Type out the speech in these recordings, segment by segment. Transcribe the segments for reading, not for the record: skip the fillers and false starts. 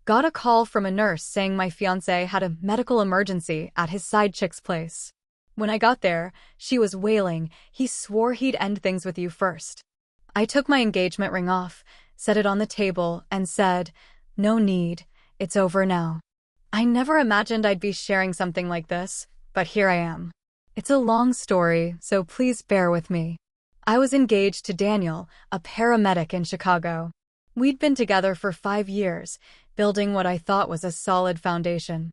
Got a call from a nurse saying my fiancé had a medical emergency at his side chick's place. When I got there, she was wailing. He swore he'd end things with you first. I took my engagement ring off, set it on the table, and said, "No need, it's over now." I never imagined I'd be sharing something like this, but here I am. It's a long story, so please bear with me. I was engaged to Daniel, a paramedic in Chicago. We'd been together for 5 years, building what I thought was a solid foundation.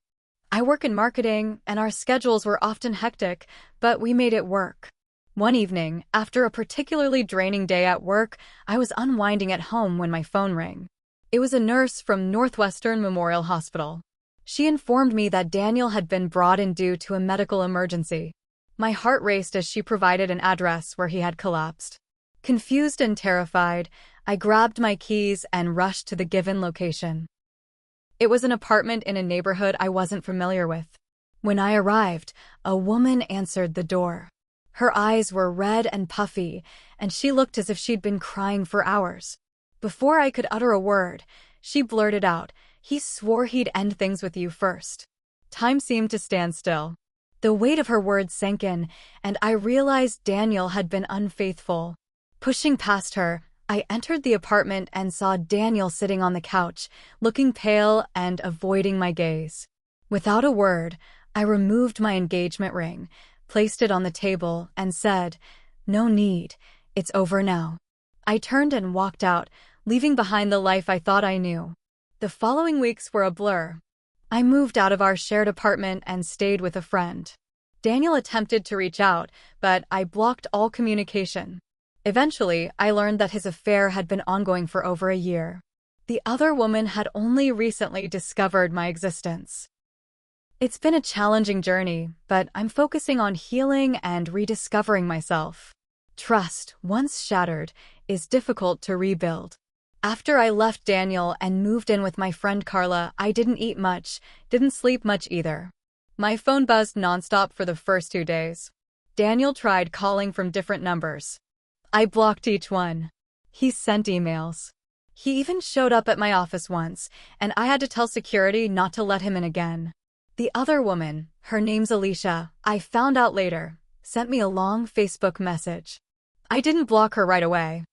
I work in marketing, and our schedules were often hectic, but we made it work. One evening, after a particularly draining day at work, I was unwinding at home when my phone rang. It was a nurse from Northwestern Memorial Hospital. She informed me that Daniel had been brought in due to a medical emergency. My heart raced as she provided an address where he had collapsed. Confused and terrified, I grabbed my keys and rushed to the given location. It was an apartment in a neighborhood I wasn't familiar with. When I arrived, a woman answered the door. Her eyes were red and puffy, and she looked as if she'd been crying for hours. Before I could utter a word, she blurted out, "He swore he'd end things with you first." Time seemed to stand still. The weight of her words sank in, and I realized Daniel had been unfaithful. Pushing past her, I entered the apartment and saw Daniel sitting on the couch, looking pale and avoiding my gaze. Without a word, I removed my engagement ring, placed it on the table, and said, "No need, it's over now." I turned and walked out, leaving behind the life I thought I knew. The following weeks were a blur. I moved out of our shared apartment and stayed with a friend. Daniel attempted to reach out, but I blocked all communication. Eventually, I learned that his affair had been ongoing for over a year. The other woman had only recently discovered my existence. It's been a challenging journey, but I'm focusing on healing and rediscovering myself. Trust, once shattered, is difficult to rebuild. After I left Daniel and moved in with my friend Carla, I didn't eat much, didn't sleep much either. My phone buzzed nonstop for the first 2 days. Daniel tried calling from different numbers. I blocked each one. He sent emails. He even showed up at my office once, and I had to tell security not to let him in again. The other woman, her name's Alicia, I found out later, sent me a long Facebook message. I didn't block her right away.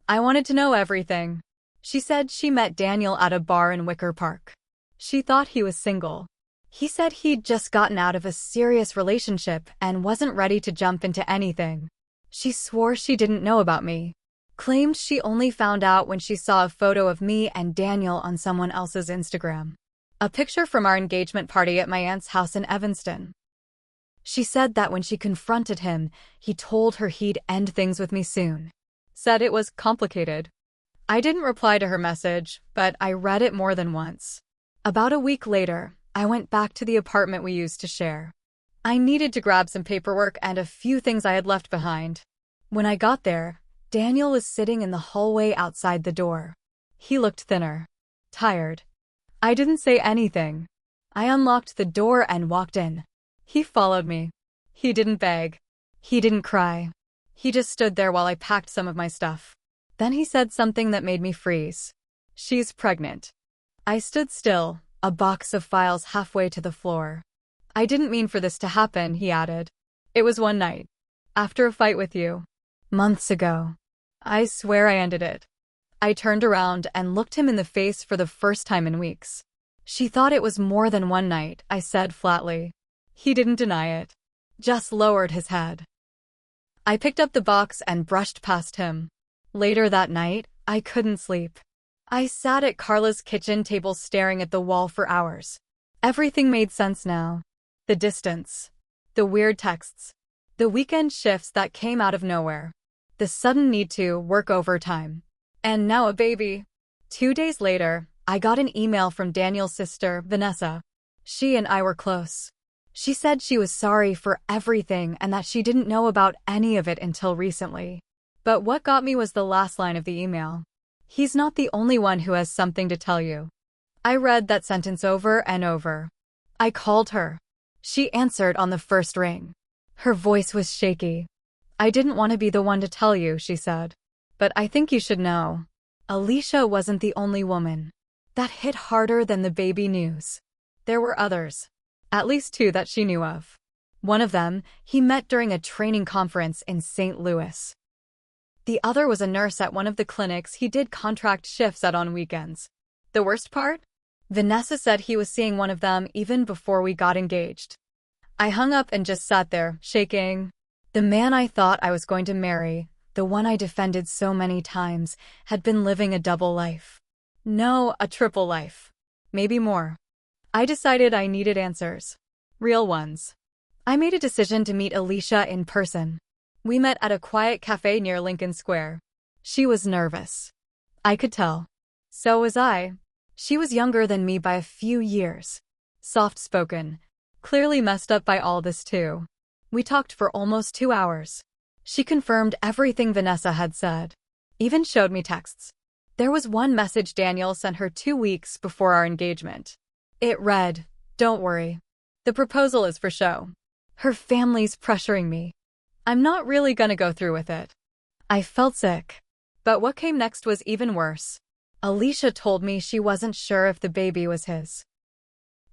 I wanted to know everything. She said she met Daniel at a bar in Wicker Park. She thought he was single. He said he'd just gotten out of a serious relationship and wasn't ready to jump into anything. She swore she didn't know about me. Claimed she only found out when she saw a photo of me and Daniel on someone else's Instagram. A picture from our engagement party at my aunt's house in Evanston. She said that when she confronted him, he told her he'd end things with me soon. Said it was complicated. I didn't reply to her message, but I read it more than once. About a week later, I went back to the apartment we used to share. I needed to grab some paperwork and a few things I had left behind. When I got there, Daniel was sitting in the hallway outside the door. He looked thinner, tired. I didn't say anything. I unlocked the door and walked in. He followed me. He didn't beg. He didn't cry. He just stood there while I packed some of my stuff. Then he said something that made me freeze. "She's pregnant." I stood still, a box of files halfway to the floor. "I didn't mean for this to happen," he added. "It was one night. After a fight with you. Months ago. I swear I ended it." I turned around and looked him in the face for the first time in weeks. "She thought it was more than one night," I said flatly. He didn't deny it. Just lowered his head. I picked up the box and brushed past him. Later that night, I couldn't sleep. I sat at Carla's kitchen table staring at the wall for hours. Everything made sense now. The distance. The weird texts. The weekend shifts that came out of nowhere. The sudden need to work overtime. And now a baby. 2 days later, I got an email from Daniel's sister, Vanessa. She and I were close. She said she was sorry for everything and that she didn't know about any of it until recently. But what got me was the last line of the email. "He's not the only one who has something to tell you." I read that sentence over and over. I called her. She answered on the first ring. Her voice was shaky. "I didn't want to be the one to tell you," she said. "But I think you should know. Alicia wasn't the only woman. That hit harder than the baby news. There were others. At least two that she knew of. One of them, he met during a training conference in St. Louis. The other was a nurse at one of the clinics he did contract shifts at on weekends. The worst part? Vanessa said he was seeing one of them even before we got engaged. I hung up and just sat there, shaking. The man I thought I was going to marry, the one I defended so many times, had been living a double life. No, a triple life. Maybe more. I decided I needed answers. Real ones. I made a decision to meet Alicia in person. We met at a quiet cafe near Lincoln Square. She was nervous. I could tell. So was I. She was younger than me by a few years. Soft-spoken. Clearly messed up by all this too. We talked for almost 2 hours. She confirmed everything Vanessa had said. Even showed me texts. There was one message Daniel sent her 2 weeks before our engagement. It read, "Don't worry. The proposal is for show. Her family's pressuring me. I'm not really gonna go through with it." I felt sick. But what came next was even worse. Alicia told me she wasn't sure if the baby was his.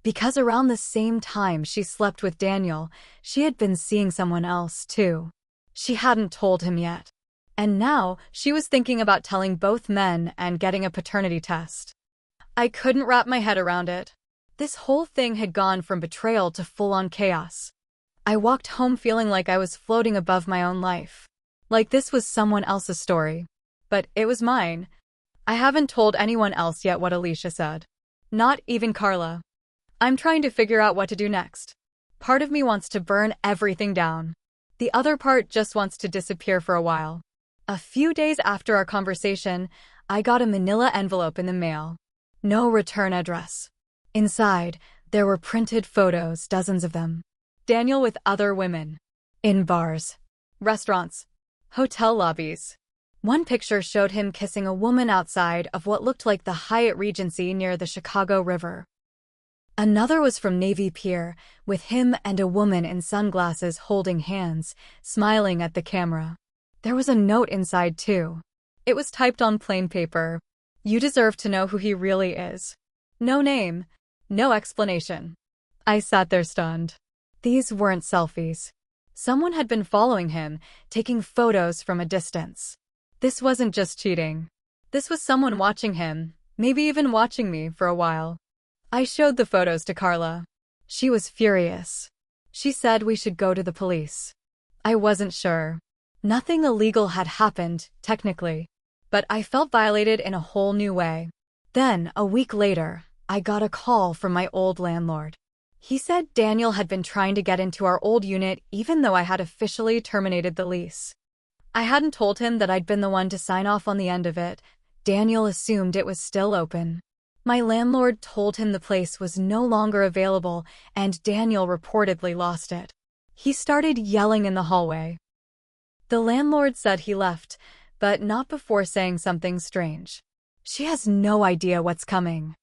Because around the same time she slept with Daniel, she had been seeing someone else too. She hadn't told him yet. And now she was thinking about telling both men and getting a paternity test. I couldn't wrap my head around it. This whole thing had gone from betrayal to full-on chaos. I walked home feeling like I was floating above my own life. Like this was someone else's story. But it was mine. I haven't told anyone else yet what Alicia said. Not even Carla. I'm trying to figure out what to do next. Part of me wants to burn everything down. The other part just wants to disappear for a while. A few days after our conversation, I got a manila envelope in the mail. No return address. Inside, there were printed photos, dozens of them. Daniel with other women. In bars. Restaurants. Hotel lobbies. One picture showed him kissing a woman outside of what looked like the Hyatt Regency near the Chicago River. Another was from Navy Pier, with him and a woman in sunglasses holding hands, smiling at the camera. There was a note inside too. It was typed on plain paper. "You deserve to know who he really is." No name. No explanation. I sat there stunned. These weren't selfies. Someone had been following him, taking photos from a distance. This wasn't just cheating. This was someone watching him, maybe even watching me for a while. I showed the photos to Carla. She was furious. She said we should go to the police. I wasn't sure. Nothing illegal had happened, technically. But I felt violated in a whole new way. Then, a week later, I got a call from my old landlord. He said Daniel had been trying to get into our old unit even though I had officially terminated the lease. I hadn't told him that I'd been the one to sign off on the end of it. Daniel assumed it was still open. My landlord told him the place was no longer available and Daniel reportedly lost it. He started yelling in the hallway. The landlord said he left, but not before saying something strange. She has no idea what's coming.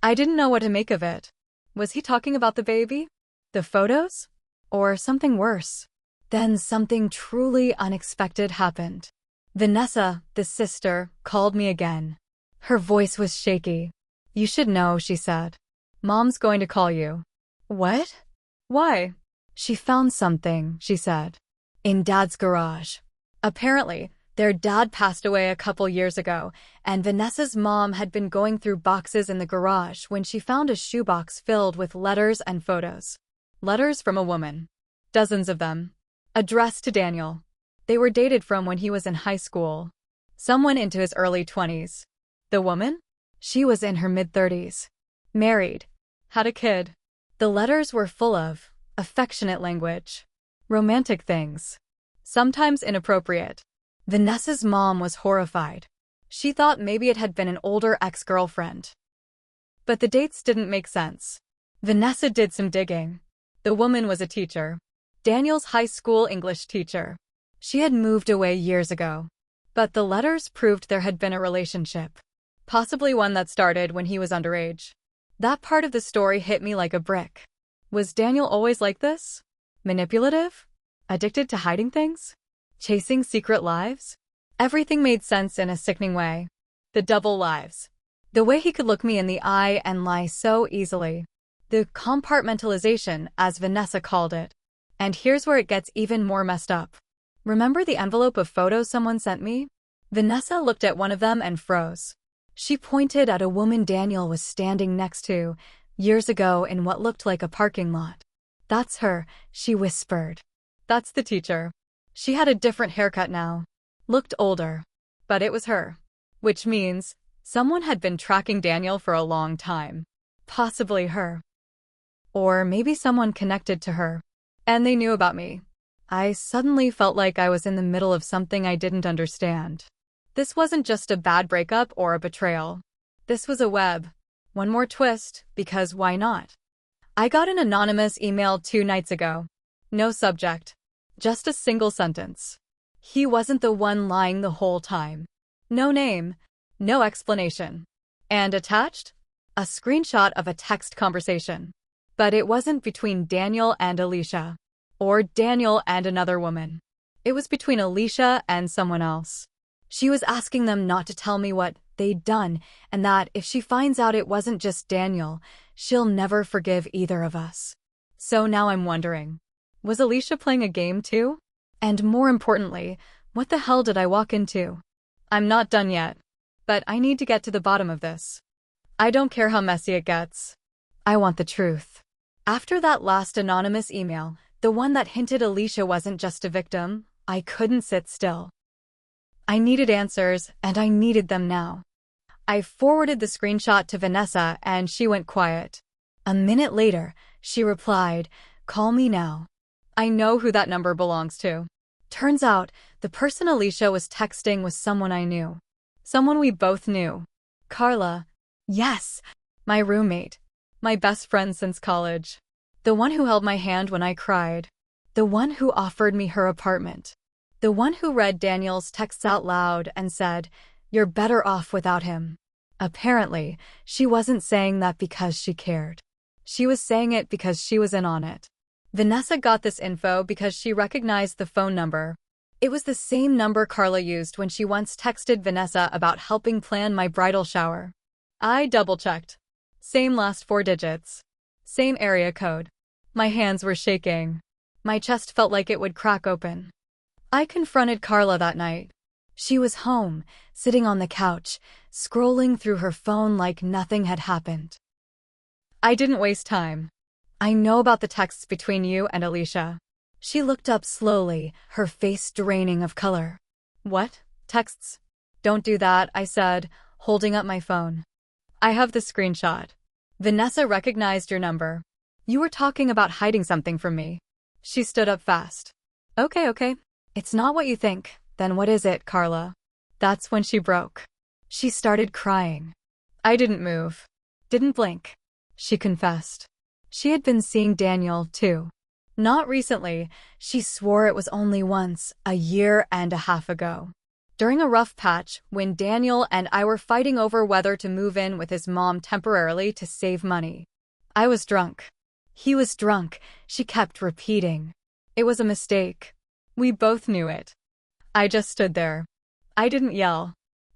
I didn't know what to make of it. Was he talking about the baby? The photos? Or something worse? Then something truly unexpected happened. Vanessa, the sister, called me again. Her voice was shaky. "You should know," she said. "Mom's going to call you." What? Why? She found something, she said. In Dad's garage. Apparently, their dad passed away a couple years ago, and Vanessa's mom had been going through boxes in the garage when she found a shoebox filled with letters and photos. Letters from a woman. Dozens of them. Addressed to Daniel. They were dated from when he was in high school. Someone into his early 20s. The woman? She was in her mid-30s. Married. Had a kid. The letters were full of affectionate language. Romantic things. Sometimes inappropriate. Vanessa's mom was horrified. She thought maybe it had been an older ex-girlfriend. But the dates didn't make sense. Vanessa did some digging. The woman was a teacher. Daniel's high school English teacher. She had moved away years ago. But the letters proved there had been a relationship. Possibly one that started when he was underage. That part of the story hit me like a brick. Was Daniel always like this? Manipulative? Addicted to hiding things? Chasing secret lives? Everything made sense in a sickening way. The double lives. The way he could look me in the eye and lie so easily. The compartmentalization, as Vanessa called it. And here's where it gets even more messed up. Remember the envelope of photos someone sent me? Vanessa looked at one of them and froze. She pointed at a woman Daniel was standing next to, years ago in what looked like a parking lot. "That's her," she whispered. "That's the teacher. She had a different haircut now. Looked older. But it was her." Which means someone had been tracking Daniel for a long time. Possibly her. Or maybe someone connected to her. And they knew about me. I suddenly felt like I was in the middle of something I didn't understand. This wasn't just a bad breakup or a betrayal. This was a web. One more twist, because why not? I got an anonymous email 2 nights ago. No subject. Just a single sentence. He wasn't the one lying the whole time. No name. No explanation. And attached? A screenshot of a text conversation. But it wasn't between Daniel and Alicia. Or Daniel and another woman. It was between Alicia and someone else. She was asking them not to tell me what they'd done, and that if she finds out it wasn't just Daniel, she'll never forgive either of us. So now I'm wondering, was Alicia playing a game too? And more importantly, what the hell did I walk into? I'm not done yet. But I need to get to the bottom of this. I don't care how messy it gets. I want the truth. After that last anonymous email, the one that hinted Alicia wasn't just a victim, I couldn't sit still. I needed answers, and I needed them now. I forwarded the screenshot to Vanessa, and she went quiet. A minute later, she replied, "Call me now." I know who that number belongs to. Turns out, the person Alicia was texting was someone I knew. Someone we both knew. Carla. Yes, my roommate. My best friend since college. The one who held my hand when I cried. The one who offered me her apartment. The one who read Daniel's texts out loud and said, "You're better off without him." Apparently, she wasn't saying that because she cared. She was saying it because she was in on it. Vanessa got this info because she recognized the phone number. It was the same number Carla used when she once texted Vanessa about helping plan my bridal shower. I double-checked. Same last 4 digits. Same area code. My hands were shaking. My chest felt like it would crack open. I confronted Carla that night. She was home, sitting on the couch, scrolling through her phone like nothing had happened. I didn't waste time. "I know about the texts between you and Alicia." She looked up slowly, her face draining of color. "What? Texts?" "Don't do that," I said, holding up my phone. "I have the screenshot. Vanessa recognized your number. You were talking about hiding something from me." She stood up fast. Okay. "It's not what you think. Then what is it, Carla?" That's when she broke. She started crying. I didn't move. Didn't blink. She confessed. She had been seeing Daniel, too. Not recently. She swore it was only once, a year and a half ago. During a rough patch, when Daniel and I were fighting over whether to move in with his mom temporarily to save money. I was drunk. He was drunk, she kept repeating. It was a mistake. We both knew it. I just stood there. I didn't yell.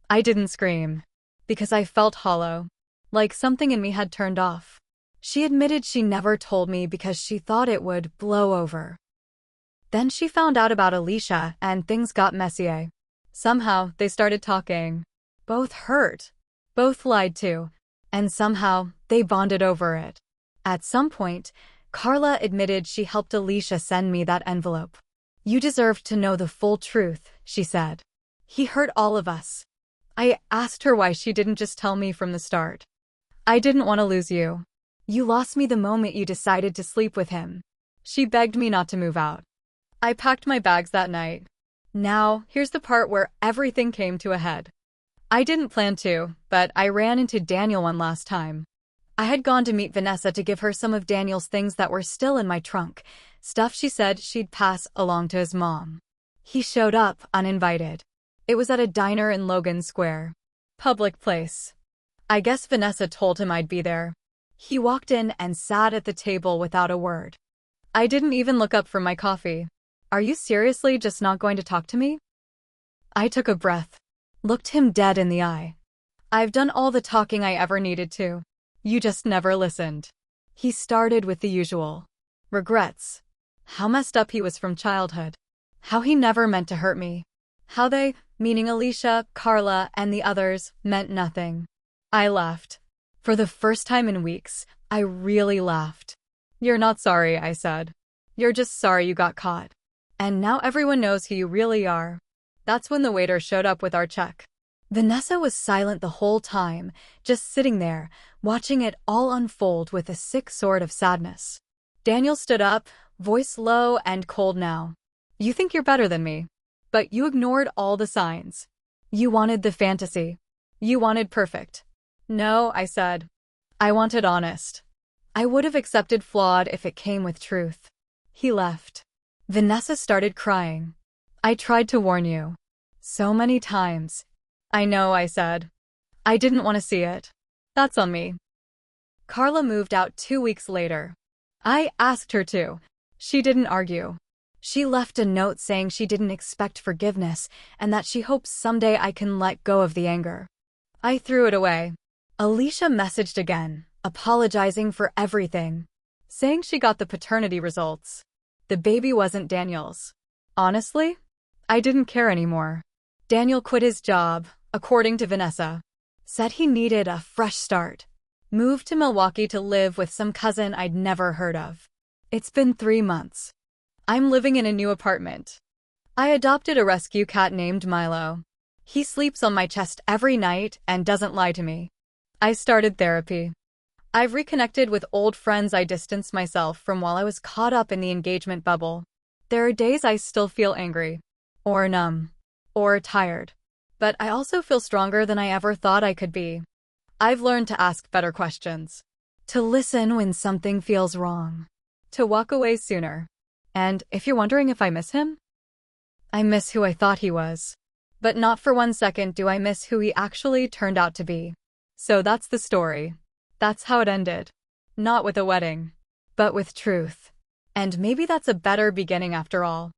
I didn't scream. Because I felt hollow. Like something in me had turned off. She admitted she never told me because she thought it would blow over. Then she found out about Alicia and things got messy. Somehow, they started talking. Both hurt. Both lied too. And somehow, they bonded over it. At some point, Carla admitted she helped Alicia send me that envelope. "You deserved to know the full truth," she said. "He hurt all of us." I asked her why she didn't just tell me from the start. "I didn't want to lose you. You lost me the moment you decided to sleep with him." She begged me not to move out. I packed my bags that night. Now, here's the part where everything came to a head. I didn't plan to, but I ran into Daniel one last time. I had gone to meet Vanessa to give her some of Daniel's things that were still in my trunk, stuff she said she'd pass along to his mom. He showed up, uninvited. It was at a diner in Logan Square. Public place. I guess Vanessa told him I'd be there. He walked in and sat at the table without a word. I didn't even look up from my coffee. "Are you seriously just not going to talk to me?" I took a breath. Looked him dead in the eye. I've done all the talking I ever needed to. You just never listened. He started with the usual. Regrets. How messed up he was from childhood. How he never meant to hurt me. How they, meaning Alicia, Carla, and the others, meant nothing. I laughed. For the first time in weeks, I really laughed. You're not sorry, I said. You're just sorry you got caught. And now everyone knows who you really are. That's when the waiter showed up with our check. Vanessa was silent the whole time, just sitting there, watching it all unfold with a sick sort of sadness. Daniel stood up, voice low and cold now. You think you're better than me. But you ignored all the signs. You wanted the fantasy. You wanted perfect. No, I said. I wanted honest. I would have accepted flawed if it came with truth. He left. Vanessa started crying. I tried to warn you. So many times. I know, I said. I didn't want to see it. That's on me. Carla moved out 2 weeks later. I asked her to. She didn't argue. She left a note saying she didn't expect forgiveness and that she hopes someday I can let go of the anger. I threw it away. Alicia messaged again, apologizing for everything, saying she got the paternity results. The baby wasn't Daniel's. Honestly, I didn't care anymore. Daniel quit his job, according to Vanessa. Said he needed a fresh start. Moved to Milwaukee to live with some cousin I'd never heard of. It's been 3 months. I'm living in a new apartment. I adopted a rescue cat named Milo. He sleeps on my chest every night and doesn't lie to me. I started therapy. I've reconnected with old friends I distanced myself from while I was caught up in the engagement bubble. There are days I still feel angry, or numb, or tired. But I also feel stronger than I ever thought I could be. I've learned to ask better questions. To listen when something feels wrong. To walk away sooner. And if you're wondering if I miss him, I miss who I thought he was. But not for 1 second do I miss who he actually turned out to be. So that's the story. That's how it ended. Not with a wedding, but with truth. And maybe that's a better beginning after all.